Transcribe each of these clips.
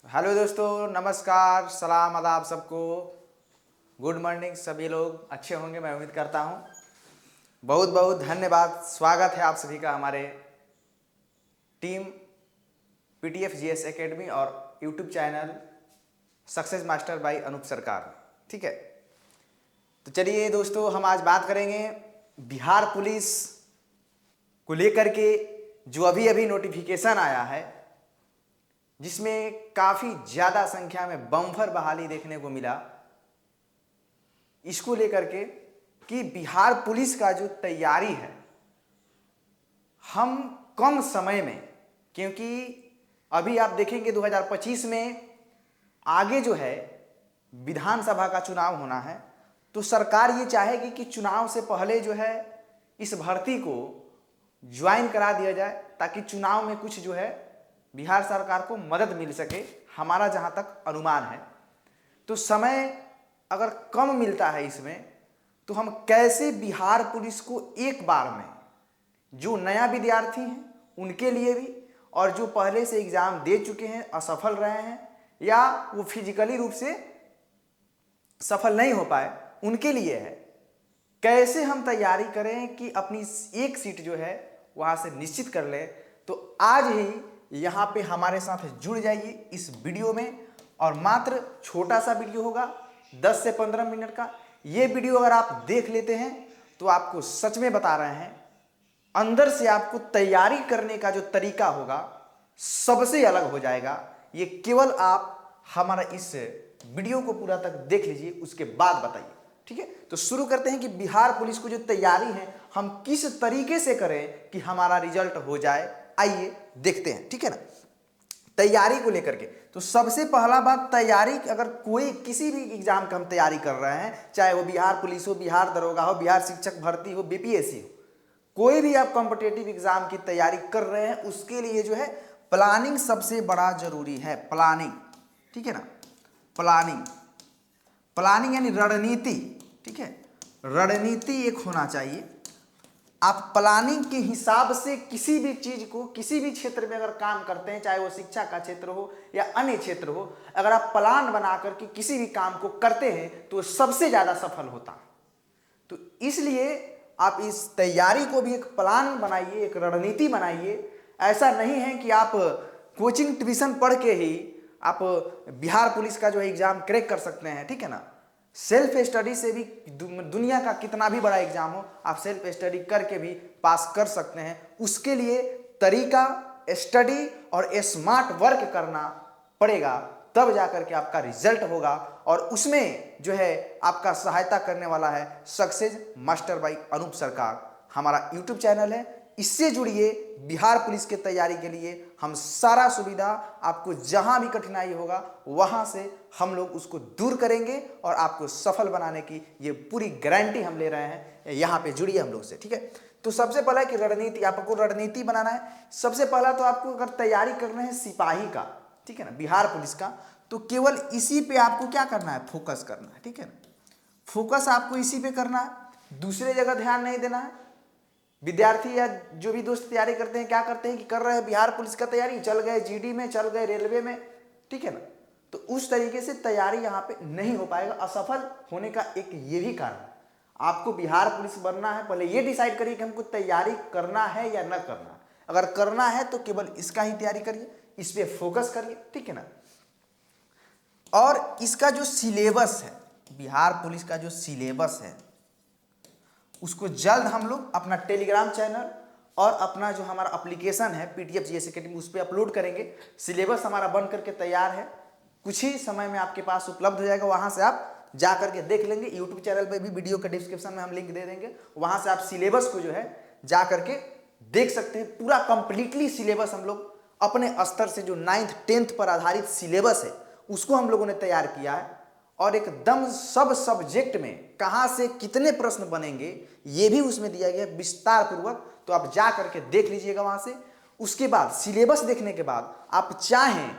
Hello दोस्तों, नमस्कार, सलाम, आदाब सबको। Good morning. सभी लोग अच्छे होंगे, मैं उम्मीद करता हूँ। बहुत बहुत धन्यवाद, स्वागत है आप सभी का हमारे टीम पीटीएफ जीएस एकेडमी और YouTube channel success master by Anoop Sarkar. ठीक है, तो चलिए दोस्तों, हम आज बात करेंगे बिहार पुलिस को लेकर के जो अभी अभी नोटिफिकेशन आया है, जिसमें काफ़ी ज़्यादा संख्या में बम्पर बहाली देखने को मिला। इसको लेकर के कि बिहार पुलिस का जो तैयारी है, हम कम समय में, क्योंकि अभी आप देखेंगे 2025 में आगे जो है विधानसभा का चुनाव होना है, तो सरकार ये चाहेगी कि चुनाव से पहले जो है इस भर्ती को ज्वाइन करा दिया जाए, ताकि चुनाव में कुछ जो है बिहार सरकार को मदद मिल सके। हमारा जहाँ तक अनुमान है, तो समय अगर कम मिलता है इसमें, तो हम कैसे बिहार पुलिस को एक बार में, जो नया विद्यार्थी हैं उनके लिए भी, और जो पहले से एग्ज़ाम दे चुके हैं, असफल रहे हैं, या वो फिजिकली रूप से सफल नहीं हो पाए, उनके लिए है कैसे हम तैयारी करें कि अपनी एक सीट जो है वहाँ से निश्चित कर लें। तो आज ही यहाँ पे हमारे साथ जुड़ जाइए इस वीडियो में, और मात्र छोटा सा वीडियो होगा, 10 से 15 मिनट का। ये वीडियो अगर आप देख लेते हैं तो आपको सच में बता रहे हैं, अंदर से आपको तैयारी करने का जो तरीका होगा सबसे अलग हो जाएगा। ये केवल आप हमारा इस वीडियो को पूरा तक देख लीजिए, उसके बाद बताइए। ठीक है, तो शुरू करते हैं कि बिहार पुलिस को जो तैयारी है हम किस तरीके से करें कि हमारा रिजल्ट हो जाए। आइए देखते हैं। ठीक है ना, तैयारी को लेकर के तो सबसे पहला बात, तैयारी अगर कोई किसी भी एग्जाम का हम तैयारी कर रहे हैं, चाहे वो बिहार पुलिस हो, बिहार दरोगा हो, बिहार शिक्षक भर्ती हो, बीपीएससी हो, कोई भी आप कॉम्पिटेटिव एग्जाम की तैयारी कर रहे हैं, उसके लिए जो है प्लानिंग सबसे बड़ा जरूरी है। प्लानिंग, ठीक है ना, प्लानिंग प्लानिंग यानी रणनीति। ठीक है, रणनीति एक होना चाहिए। आप प्लानिंग के हिसाब से किसी भी चीज को, किसी भी क्षेत्र में अगर काम करते हैं, चाहे वो शिक्षा का क्षेत्र हो या अन्य क्षेत्र हो, अगर आप प्लान बना करके किसी भी काम को करते हैं तो सबसे ज्यादा सफल होता है। तो इसलिए आप इस तैयारी को भी एक प्लान बनाइए, एक रणनीति बनाइए। ऐसा नहीं है कि आप कोचिंग ट्यूशन पढ़ के ही आप बिहार पुलिस का जो है एग्जाम क्रैक कर सकते हैं। ठीक है ना, सेल्फ स्टडी से भी दुनिया का कितना भी बड़ा एग्जाम हो, आप सेल्फ स्टडी करके भी पास कर सकते हैं। उसके लिए तरीका, स्टडी और स्मार्ट वर्क करना पड़ेगा, तब जाकर के आपका रिजल्ट होगा। और उसमें जो है आपका सहायता करने वाला है सक्सेस मास्टर बाय अनूप सरकार, हमारा यूट्यूब चैनल है। इससे जुड़िए। बिहार पुलिस की तैयारी के लिए हम सारा सुविधा, आपको जहां भी कठिनाई होगा वहां से हम लोग उसको दूर करेंगे, और आपको सफल बनाने की ये पूरी गारंटी हम ले रहे हैं। यहाँ पे जुड़िए हम लोग से। ठीक है, तो सबसे पहला कि रणनीति, आपको रणनीति बनाना है। सबसे पहला तो आपको अगर तैयारी करना है सिपाही का, ठीक है ना, बिहार पुलिस का, तो केवल इसी पे आपको क्या करना है, फोकस करना है। ठीक है ना, फोकस आपको इसी पे करना है, दूसरे जगह ध्यान नहीं देना है। विद्यार्थी या जो भी दोस्त तैयारी करते हैं, क्या करते हैं कि कर रहे हैं बिहार पुलिस का तैयारी, चल गए जीडी में, चल गए रेलवे में। ठीक है ना, तो उस तरीके से तैयारी यहाँ पे नहीं हो पाएगा। असफल होने का एक ये भी कारण, आपको बिहार पुलिस बनना है, पहले ये डिसाइड करिए कि हमको तैयारी करना है या न करना है। अगर करना है तो केवल इसका ही तैयारी करिए, इस पर फोकस करिए। ठीक है ना, और इसका जो सिलेबस है, बिहार पुलिस का जो सिलेबस है, उसको जल्द हम लोग अपना टेलीग्राम चैनल और अपना जो हमारा एप्लीकेशन है पीटीएफ जीएस एकेडमी, उस पर अपलोड करेंगे। सिलेबस हमारा बन करके तैयार है, कुछ ही समय में आपके पास उपलब्ध हो जाएगा। वहां से आप जा करके देख लेंगे। यूट्यूब चैनल पे भी वीडियो के डिस्क्रिप्शन में हम लिंक दे देंगे, वहां से आप सिलेबस को जो है जा करके देख सकते हैं। पूरा कंप्लीटली सिलेबस हम लोग अपने स्तर से, जो 9th 10th पर आधारित सिलेबस है, उसको हम लोगों ने तैयार किया है। और एकदम सब सब्जेक्ट में कहां से कितने प्रश्न बनेंगे ये भी उसमें दिया गया है विस्तार पूर्वक। तो आप जा करके देख लीजिएगा वहां से। उसके बाद सिलेबस देखने के बाद आप चाहें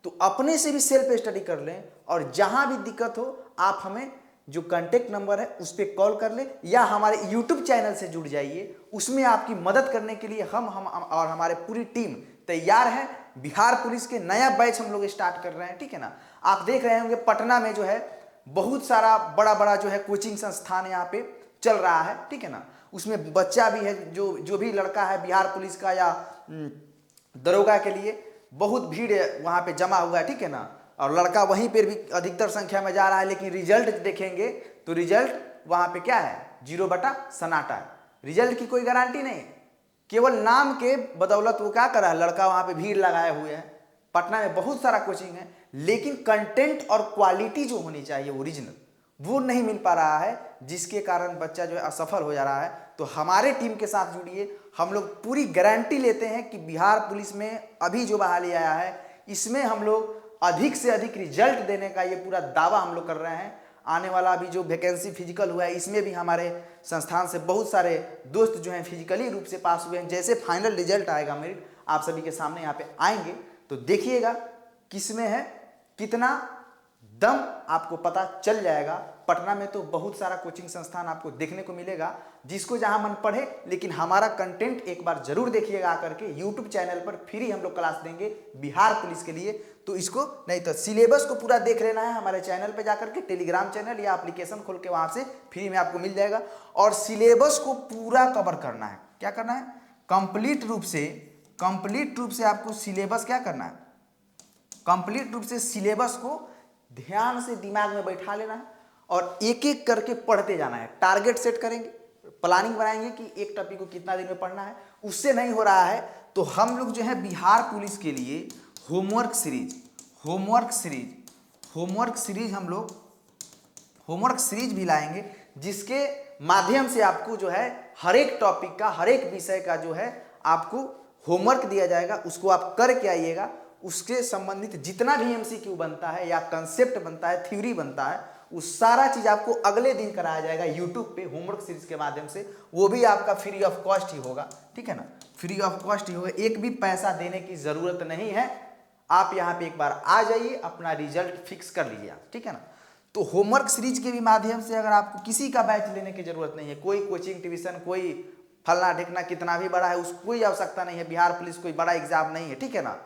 तो अपने से भी सेल्फ स्टडी कर लें, और जहां भी दिक्कत हो आप हमें जो कांटेक्ट नंबर है उस पर कॉल कर ले, या हमारे यूट्यूब चैनल से जुड़ जाइए। उसमें आपकी मदद करने के लिए हम और हमारे पूरी टीम तैयार है। बिहार पुलिस के नया बैच हम लोग स्टार्ट कर रहे हैं, ठीक है ना। आप देख रहे होंगे पटना में जो है बहुत सारा बड़ा बड़ा जो है कोचिंग संस्थान यहाँ पे चल रहा है, ठीक है ना। उसमें बच्चा भी है, जो भी लड़का है बिहार पुलिस का या दरोगा के लिए बहुत भीड़ वहाँ पे जमा हुआ है, ठीक है ना। और लड़का वहीं पर भी अधिकतर संख्या में जा रहा है, लेकिन रिजल्ट देखेंगे तो रिजल्ट वहाँ पे क्या है, 0 बटा सन्नाटा है। रिजल्ट की कोई गारंटी नहीं है, केवल नाम के बदौलत वो क्या कर रहा है, लड़का वहाँ पे भीड़ लगाए हुए हैं। पटना में बहुत सारा कोचिंग है, लेकिन कंटेंट और क्वालिटी जो होनी चाहिए ओरिजिनल, वो नहीं मिल पा रहा है, जिसके कारण बच्चा जो है असफल हो जा रहा है। तो हमारे टीम के साथ जुड़िए, हम लोग पूरी गारंटी लेते हैं कि बिहार पुलिस में अभी जो बहाली आया है, इसमें हम लोग अधिक से अधिक रिजल्ट देने का ये पूरा दावा हम लोग कर रहे हैं। आने वाला अभी जो वैकेंसी फिजिकल हुआ है, इसमें भी हमारे संस्थान से बहुत सारे दोस्त जो हैं फिजिकली रूप से पास हुए हैं। जैसे फाइनल रिजल्ट आएगा मेरिट आप सभी के सामने यहाँ पे आएंगे, तो देखिएगा किसमें है कितना दम, आपको पता चल जाएगा। पटना में तो बहुत सारा कोचिंग संस्थान आपको देखने को मिलेगा, जिसको जहां मन पढ़े, लेकिन हमारा कंटेंट एक बार जरूर देखिएगा आकर के। यूट्यूब चैनल पर फ्री हम लोग क्लास देंगे बिहार पुलिस के लिए, तो इसको नहीं तो सिलेबस को पूरा देख लेना है हमारे चैनल पे जाकर के। टेलीग्राम चैनल या एप्लीकेशन खोल के वहां से फ्री में आपको मिल जाएगा। और सिलेबस को पूरा कवर करना है, क्या करना है, कंप्लीट रूप से आपको सिलेबस क्या करना है, कंप्लीट रूप से सिलेबस को ध्यान से दिमाग में बैठा लेना है और एक एक करके पढ़ते जाना है। टारगेट सेट करेंगे, प्लानिंग बनाएंगे कि एक टॉपिक को कितना दिन में पढ़ना है। उससे नहीं हो रहा है तो हम लोग जो है बिहार पुलिस के लिए होमवर्क सीरीज भी लाएंगे, जिसके माध्यम से आपको जो है हर एक टॉपिक का, हर एक विषय का जो है आपको होमवर्क दिया जाएगा। उसको आप करके आइएगा। उसके संबंधित जितना भी एमसीक्यू बनता है या कंसेप्ट बनता है, थ्योरी बनता है, वो सारा चीज आपको अगले दिन कराया जाएगा यूट्यूब पे होमवर्क सीरीज के माध्यम से। वो भी आपका फ्री ऑफ कॉस्ट ही होगा, ठीक है ना, फ्री ऑफ कॉस्ट ही होगा। एक भी पैसा देने की जरूरत नहीं है। आप यहाँ पे एक बार आ जाइए, अपना रिजल्ट फिक्स कर लीजिए आप, ठीक है ना। तो होमवर्क सीरीज के भी माध्यम से अगर आपको किसी का बैच लेने की जरूरत नहीं है, कोई कोचिंग ट्यूशन, कोई फलना ढिकना कितना भी बड़ा है, उसको कोई आवश्यकता नहीं है। बिहार पुलिस कोई बड़ा एग्जाम नहीं है, ठीक है ना।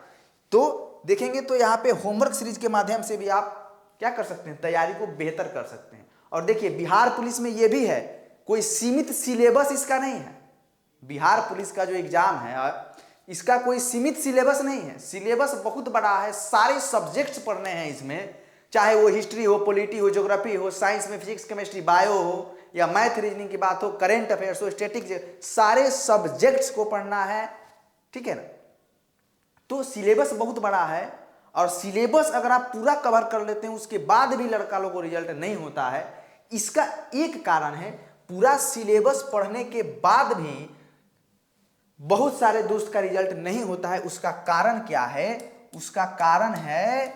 तो देखेंगे तो यहाँ पे होमवर्क सीरीज के माध्यम से भी आप क्या कर सकते हैं, तैयारी को बेहतर कर सकते हैं। और देखिए बिहार पुलिस में ये भी है, कोई सीमित सिलेबस इसका नहीं है। बिहार पुलिस का जो एग्जाम है, इसका कोई सीमित सिलेबस नहीं है। सिलेबस बहुत बड़ा है, सारे सब्जेक्ट्स पढ़ने हैं इसमें, चाहे वो हिस्ट्री हो, पॉलिटी हो, ज्योग्राफी हो, साइंस में फिजिक्स, केमिस्ट्री, बायो हो, या मैथ रीजनिंग की बात हो, करेंट अफेयर्स हो, स्टैटिक्स, सारे सब्जेक्ट्स को पढ़ना है, ठीक है ना। तो सिलेबस बहुत बड़ा है, और सिलेबस अगर आप पूरा कवर कर लेते हैं उसके बाद भी लड़का लोगों को रिजल्ट नहीं होता है, इसका एक कारण है, पूरा सिलेबस पढ़ने के बाद भी बहुत सारे दोस्त का रिजल्ट नहीं होता है। उसका कारण क्या है, उसका कारण है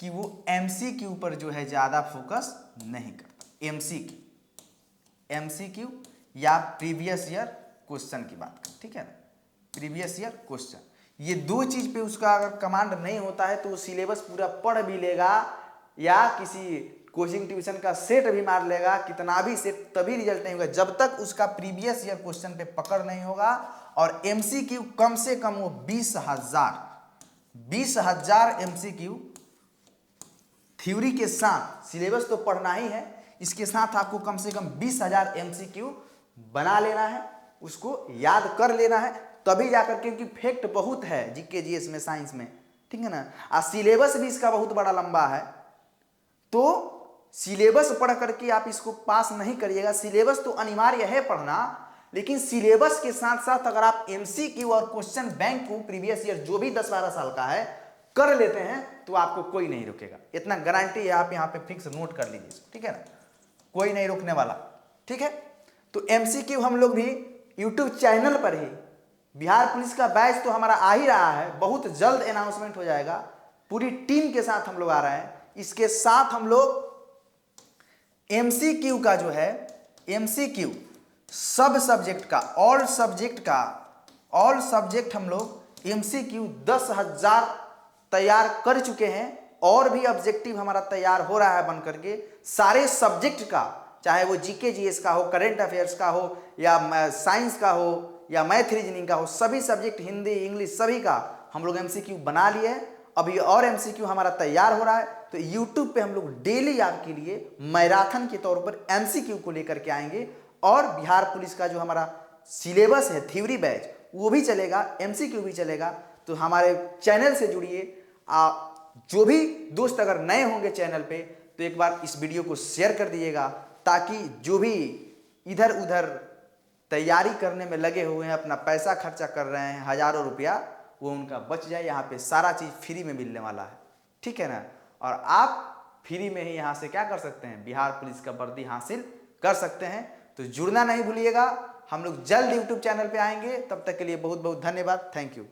कि वो एमसीक्यू पर जो है ज्यादा फोकस नहीं करता। एमसीक्यू या प्रीवियस ईयर क्वेश्चन की बात करें, ठीक है ना, प्रीवियस ईयर क्वेश्चन, ये दो चीज पे उसका अगर कमांड नहीं होता है तो वो सिलेबस पूरा पढ़ भी लेगा या किसी कोचिंग ट्यूशन का सेट भी मार लेगा, कितना भी सेट, तभी रिजल्ट नहीं होगा जब तक उसका प्रीवियस ईयर क्वेश्चन पे पकड़ नहीं होगा। और एमसीक्यू कम से कम वो 20,000 एमसीक्यू थ्योरी के साथ, सिलेबस तो पढ़ना ही है, इसके साथ आपको कम से कम 20,000 एमसीक्यू बना लेना है, उसको याद कर लेना है, तभी जाकर, क्योंकि फैक्ट बहुत है जीके जीएस में, साइंस में, ठीक है ना। सिलेबस भी इसका बहुत बड़ा लंबा है, तो सिलेबस पढ़ करके आप इसको पास नहीं करिएगा। सिलेबस तो अनिवार्य है पढ़ना, लेकिन सिलेबस के साथ साथ अगर आप एमसीक्यू और क्वेश्चन बैंक को प्रीवियस ईयर जो भी 10-12 साल का है कर लेते हैं तो आपको कोई नहीं रोकेगा। इतना गारंटी है, आप यहाँ पे फिक्स नोट कर लीजिए, ठीक है ना, कोई नहीं रोकने वाला, ठीक है। तो एमसीक्यू हम लोग भी यूट्यूब चैनल पर ही, बिहार पुलिस का बैच तो हमारा आ ही रहा है, बहुत जल्द अनाउंसमेंट हो जाएगा, पूरी टीम के साथ हम लोग आ रहे हैं। इसके साथ हम लोग एमसीक्यू का जो है, एमसीक्यू सब सब्जेक्ट का, ऑल सब्जेक्ट हम लोग एमसीक्यू 10,000 तैयार कर चुके हैं, और भी ऑब्जेक्टिव हमारा तैयार हो रहा है बन करके। सारे सब्जेक्ट का, चाहे वो जीके जीएस का हो, करेंट अफेयर्स का हो, या साइंस का हो, या मैथ रीजनिंग का हो, सभी सब्जेक्ट, हिंदी इंग्लिश सभी का हम लोग MCQ बना लिए हैं, अभी और MCQ हमारा तैयार हो रहा है। तो YouTube पे हम लोग डेली आपके लिए मैराथन के तौर पर MCQ को लेकर के आएंगे, और बिहार पुलिस का जो हमारा सिलेबस है थ्योरी बैच वो भी चलेगा, MCQ भी चलेगा। तो हमारे चैनल से जुड़िए। जो भी दोस्त अगर नए होंगे चैनल पे तो एक बार इस वीडियो को शेयर कर दिएगा, ताकि जो भी इधर उधर तैयारी करने में लगे हुए हैं, अपना पैसा खर्चा कर रहे हैं हजारों रुपया, वो उनका बच जाए। यहाँ पे सारा चीज़ फ्री में मिलने वाला है, ठीक है ना। और आप फ्री में ही यहाँ से क्या कर सकते हैं, बिहार पुलिस का वर्दी हासिल कर सकते हैं। तो जुड़ना नहीं भूलिएगा। हम लोग जल्द YouTube चैनल पे आएंगे, तब तक के लिए बहुत बहुत धन्यवाद। Thank you.